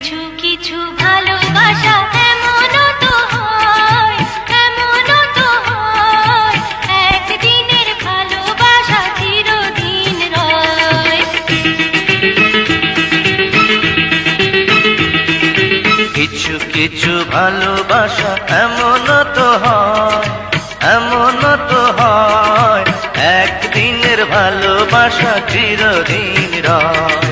কিছু কিছু ভালোবাসা এমনও তো হয়, এমনও তো হয়, একদিনের ভালোবাসা চিরদিন রয়। কিছু কিছু ভালোবাসা এমনও তো হয়, এমনও তো হয়, একদিনের ভালোবাসা চিরদিন রয়।